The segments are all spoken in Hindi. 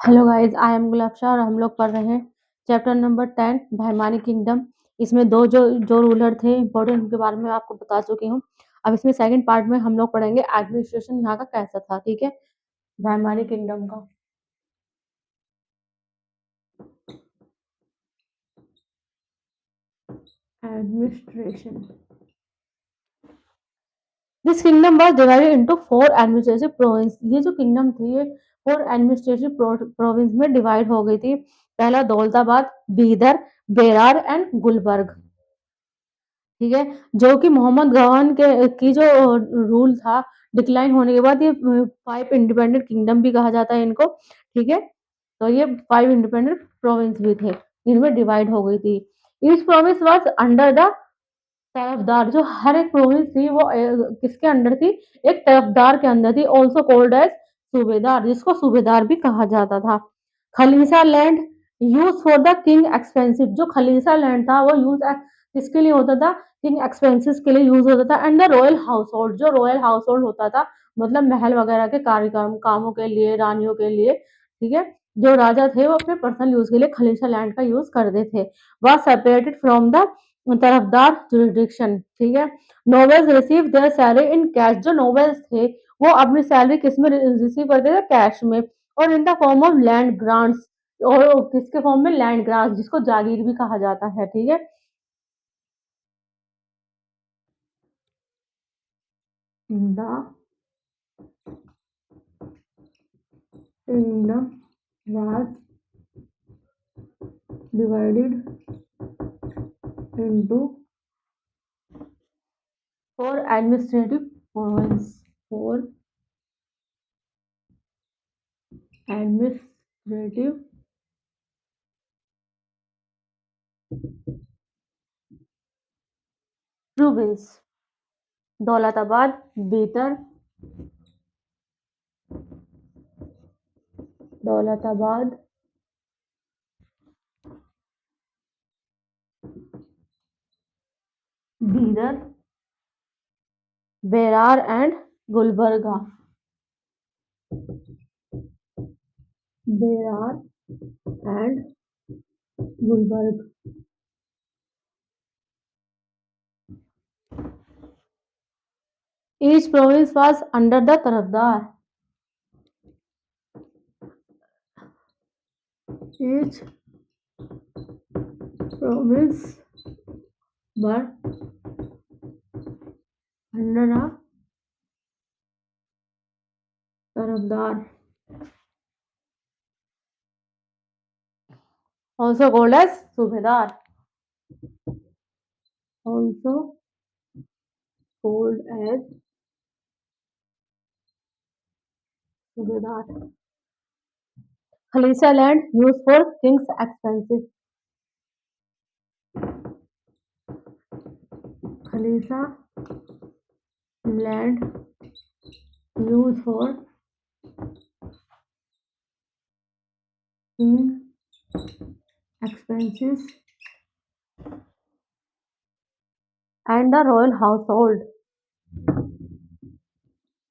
हेलो गाइस, आई एम गुलाबशाह और हम लोग पढ़ रहे हैं चैप्टर नंबर 10 भैमानी किंगडम। इसमें दो जो जो रूलर थे इंपॉर्टेंट, उनके बारे में आपको बता चुकी हूँ। अब इसमें सेकंड पार्ट में हम लोग पढ़ेंगे एडमिनिस्ट्रेशन यहाँ का कैसा था। ठीक है, भैमानी किंगडम का administration. This kingdom was divided into 4 administrative province. ये जो किंगडम थी ये 4 एडमिनिस्ट्रेटिव प्रोविंस में डिवाइड हो गई थी। पहला दौलताबाद, बीदर, बेरार एंड गुलबर्ग। ठीक है, जो कि मोहम्मद गवान के की जो रूल था डिक्लाइन होने के बाद ये 5 इंडिपेंडेंट किंगडम भी कहा जाता है इनको। ठीक है, तो ये 5 इंडिपेंडेंट प्रोविंस भी थे, इनमें डिवाइड हो गई थी। Each province was under the तरफदार। जो हर एक प्रोविंस थी वो किसके अंडर थी? एक तरफदार के अंदर थी, ऑल्सो कॉल्ड एज सूबेदार, जिसको सूबेदार भी कहा जाता था। खलीसा land use for the king expensive. जो खलीसा लैंड था वो यूज किसके लिए होता था? किंग एक्सपेंसिव के लिए यूज होता था। And the royal house hold, जो रॉयल हाउस होल्ड होता था, मतलब महल वगैरह के कार्यक्रम कामों के लिए, रानियों के लिए। ठीक है, जो राजा थे वो अपने पर्सनल यूज के लिए खलीसा लैंड का यूज करते थे। वह separated from the Tarafdar jurisdiction. ठीक है, nobles receive there salary in cash. जो नोबल्स थे वो अपनी सैलरी किस में रिसीव करते थे? कैश में। और in the form of land grants, और किसके फॉर्म में? लैंड ग्रांट्स, जिसको जागीर भी कहा जाता है। ठीक है, in the kingdom was divided into 4 administrative provinces. 4 administrative provinces: Daulatabad, Bidar, Daulatabad, Bidar, Berar and Gulbarga. Berar and Gulbarga. Each province was under the Tarafdar. Each province were under a Tarafdar, also called as Subedar. Also called as Subedar. Khalisa land used for king's expenses. Khalisa land used for king expenses and the royal household.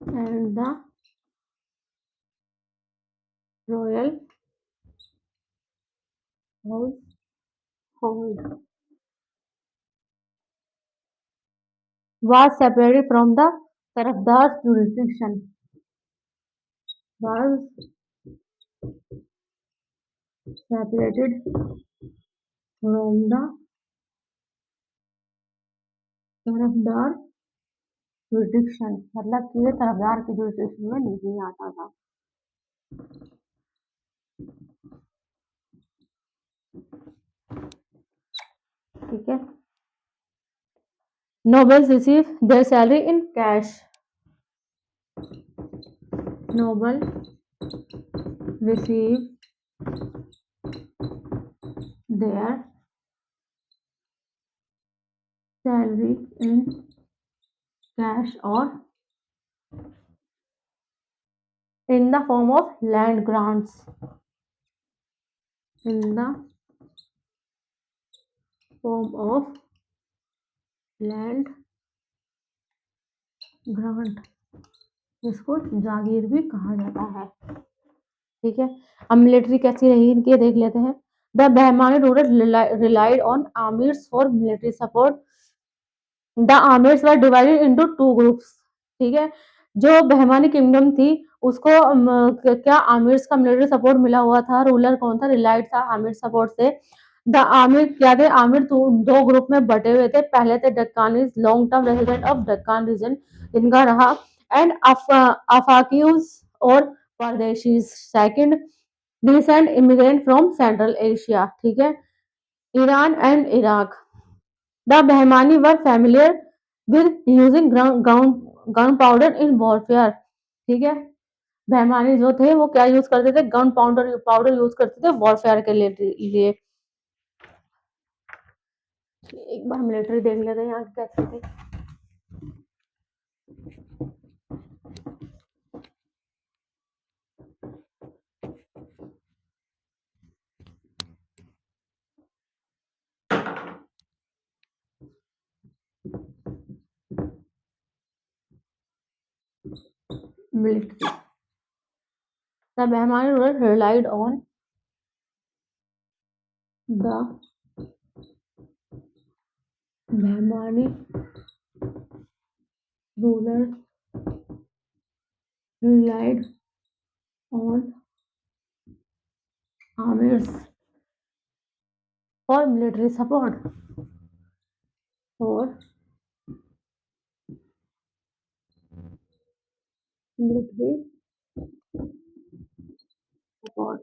And the royal household was separated from the Tarafdar's jurisdiction. Was separated from the Tarafdar jurisdiction, मतलब कि ये तरफदार की jurisdiction में नहीं आता था। ठीक है, nobles receive their salary in cash. Noble receive their salary in cash or in the form of land grants. In the form of land grant. इसको जागीर भी कहा जाता है। ठीक है, अब मिलिट्री कैसी रही इनकी ये देख लेते हैं। The Bahmani ruler relied on amirs for military support. The amirs were divided into two groups. ठीक है, जो बहमानी किंगडम थी उसको क्या आमिर्स का मिलिट्री सपोर्ट मिला हुआ था। रूलर कौन था? रिलाइड था आमिर सपोर्ट से। द आमिर क्या थे? आमिर दो ग्रुप में बटे हुए थे। पहले थे Deccanis, long term resident of Deccan region इनका रहा, एंड अफाकीज और Pardesis second, descent immigrant from central Asia. ठीक है, Iran and Iraq. The Bahmani were familiar with using gun powder in warfare. ठीक है, बहमानी जो थे वो क्या यूज करते थे? गन पाउडर पाउडर यूज करते थे वॉरफेयर के लिए। एक बार मिलिट्री देख लेते हैं यहाँ की कैसी थी। Military, the Bahmani ruler relied on the Bahmani ruler relied on amirs for military support और military support.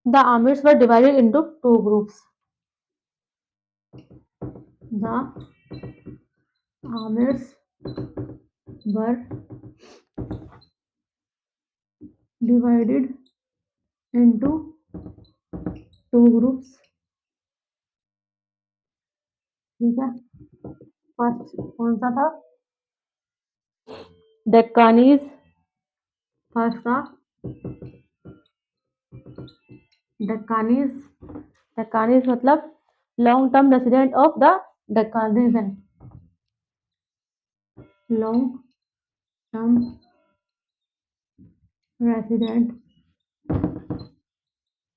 The armies were divided into two groups. The armies were divided into two groups. ठीक है, फर्स्ट कौन सा था? डेक्कानीज। फर्स्ट था डेक्कानीज। डेक्कानीज मतलब long term resident of the Deccan region. Long term resident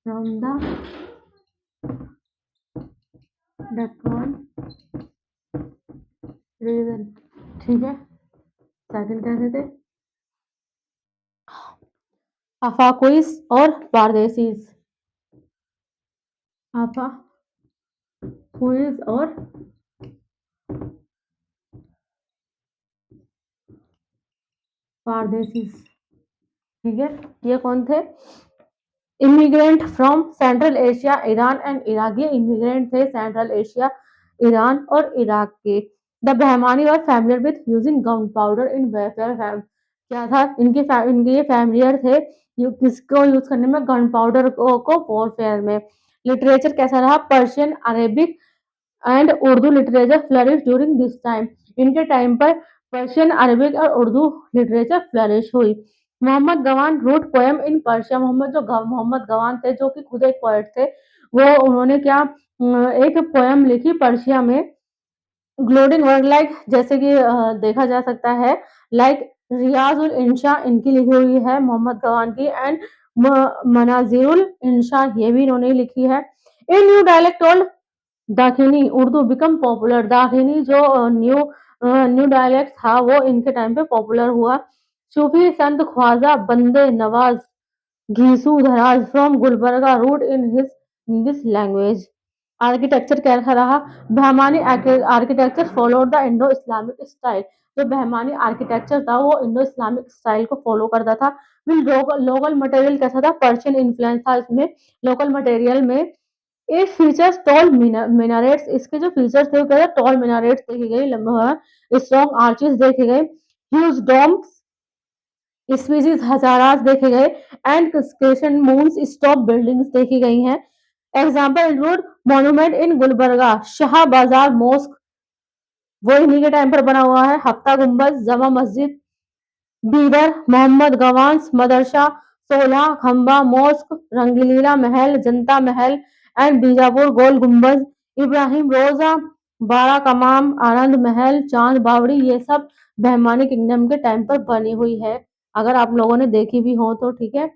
from the Deccan region. ठीक है, सेकंड कैसे थे? अफाकुइस और पारदेसीज। अफाकुइस और पारदेसीज। ठीक है, ये कौन थे? Immigrant from central Asia, Iran and Iraq. ये इमिग्रेंट थे सेंट्रल एशिया, ईरान और इराक के। द बहमानी और familiar with using gun powder in warfare. क्या था इनके ये फैमिलियर थे किसको यूज करने में? गन पाउडर को वॉरफेयर में। लिटरेचर कैसा रहा? Persian, Arabic and Urdu literature flourish during this time. इनके टाइम पर पर्शियन, अरबिक और उर्दू लिटरेचर फ्लरिश हुई। Mohammad Gawan wrote poem in Persia. Mohammad Gawan थे जो कि खुद एक पोएट थे। वो उन्होंने क्या एक पोएम लिखी पर्शिया में। ग्लोडिंग वर्क लाइक, जैसे कि देखा जा सकता है, लाइक रियाज उल इंशा इनकी लिखी हुई है मोहम्मद गवान की, एंड मनाजिरुल इंशा ये भी इन्होंने लिखी है। In new dialect all Dakhini Urdu become popular. Dakhini जो न्यू डायलेक्ट था वो इनके टाइम पे पॉपुलर हुआ। सूफी संत Khwaja Bande Nawaz Gesu Daraz from Gulbarga wrote in his this language. Architecture कैसा रहा? Bahmani architecture followed the Indo Islamic style. जो बहमानी आर्किटेक्चर था वो इंडो इस्लामिक स्टाइल को फॉलो करता था। लोकल मटेरियल कैसा था? पर्शियन इन्फ्लुएंस था इसमें। लोकल मटेरियल में इट फीचर्स टॉल मिनारेट्स। इसके जो फीचर्स थे वो क्या? टॉल मिनारेट्स देखी गई, स्ट्रॉन्ग आर्चेस देखे गए, ह्यूज डोम्स, स्पीसीज हजारास देखे गए, एंड क्रिस्केशन मून्स स्टॉप बिल्डिंग्स देखी गई हैं। Example include monument in Gulbarga, Shah बाजार मॉस्क वो इन्हीं के टाइम पर बना हुआ है, हफ्ता गुम्बद, जमा मस्जिद, बीदर मोहम्मद गवान्स मदरसा, सोलह खंबा mask, रंगलीला Mahal, Janata Mahal, and Bijapur गोल गुम्बद, इब्राहिम रोजा बाड़ा कमाम, आनंद महल, चांद बावड़ी, ये सब बहमानी किंगडम के टाइम पर बनी हुई है। अगर आप लोगों ने देखी भी हो तो ठीक है।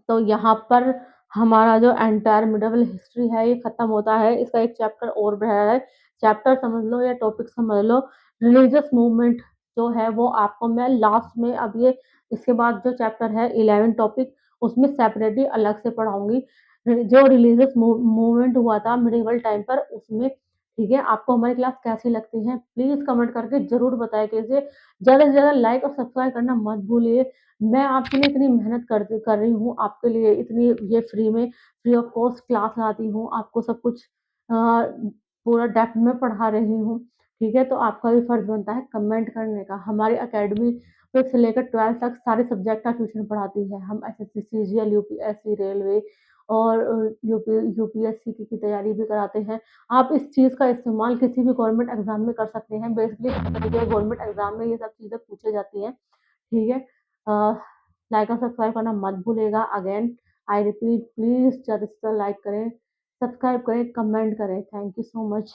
तो यहाँ पर हमारा जो एंटायर मिडिवल हिस्ट्री है ये खत्म होता है। इसका एक चैप्टर और रहा है। चैप्टर समझ लो या टॉपिक समझ लो, रिलीजियस मूवमेंट जो है वो आपको मैं लास्ट में, अब ये इसके बाद जो चैप्टर है 11 टॉपिक, उसमें सेपरेटली अलग से पढ़ाऊंगी। जो रिलीजियस मूवमेंट हुआ था मिडिवल टाइम पर, उसमें ठीक है। आपको हमारी क्लास कैसी लगती है प्लीज कमेंट करके जरूर बताएं। कैसे ज्यादा से ज्यादा लाइक और सब्सक्राइब करना मत भूलिए। मैं आपके लिए इतनी मेहनत कर रही हूँ, आपके लिए इतनी ये फ्री में, फ्री ऑफ कॉस्ट क्लास लाती हूँ, आपको सब कुछ पूरा डेप्थ में पढ़ा रही हूँ। ठीक है, तो आपका भी फर्ज बनता है कमेंट करने का। हमारी अकेडमी फिफ्थ से लेकर 12th तक सारे सब्जेक्ट का ट्यूशन पढ़ाती है। हम एसएससी, सीजीएल, यूपीएससी, रेलवे और यूपीएससी की तैयारी भी कराते हैं। आप इस चीज़ का इस्तेमाल किसी भी गवर्नमेंट एग्जाम में कर सकते हैं। बेसिकली गवर्नमेंट एग्जाम में ये सब चीज़ें पूछी जाती हैं। ठीक है, लाइक और सब्सक्राइब करना मत भूलिएगा। अगेन आई रिपीट, प्लीज ज़्यादा से ज़्यादा लाइक करें, सब्सक्राइब करें, कमेंट करें। Thank you so much.